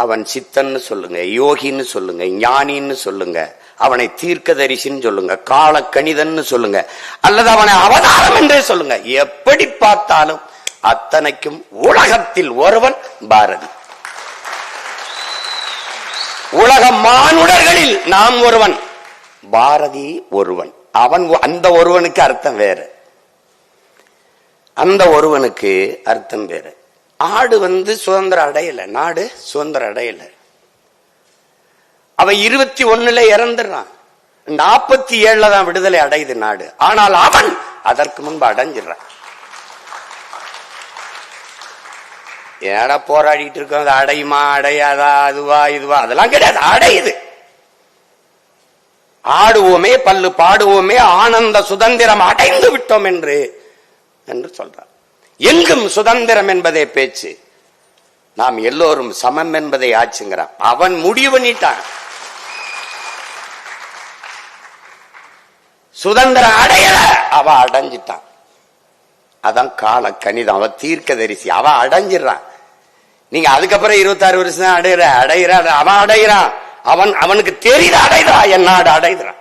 அவன் சித்தன்னு சொல்லுங்க, யோகின்னு சொல்லுங்க, ஞானின்னு சொல்லுங்க, அவனை தீர்க்கதரிசின்னு சொல்லுங்க, காலக்கணிதன்னு சொல்லுங்க, அல்லது அவனை அவதாரம் என்றே சொல்லுங்க. எப்படி பார்த்தாலும் அத்தனைக்கும் உலகத்தில் ஒருவன் பாரதி. உலக மானுடர்களில் நாம் ஒருவன், பாரதி ஒருவன். அவன் அந்த ஒருவனுக்கு அர்த்தம் வேறு, அந்த ஒருவனுக்கு அர்த்தம் வேறு. ஆடு சுதந்திரம் அடையல, நாடு சுதந்திரம் அடையல. அவன் 21 இறந்துடுறான், 47 தான் விடுதலை அடையுது நாடு. ஆனால் அவன் அதற்கு முன்பு அடைஞ்சிடறான். ஏடா போராடிட்டு இருக்கோம், அது அடையுமா அடையாதா, அதுவா இதுவா, அதெல்லாம் கிடையாது, அடையுது. ஆடுவோமே பல்லு பாடுவோமே ஆனந்த சுதந்திரம் அடைந்து விட்டோம் என்று சொல்றார். எங்கும் சுதந்திரம் என்பதே பேச்சு, நாம் எல்லோரும் சமம் என்பதை ஆச்சுங்கிறான். அவன் முடிவு பண்ணிட்டான், சுதந்திரம் அடையல, அவ அடைஞ்சிட்டான். அதான் கால கணிதம், அவ தீர்க்கதரிசி, அவ அடைஞ்சிடறான். நீங்க அதுக்கப்புறம் 26 வருஷம் தான் அடையிறான், அவன் அடையிறான். அவனுக்கு தெரியுது அடைகிறான், என் நாடு அடைகிறான்.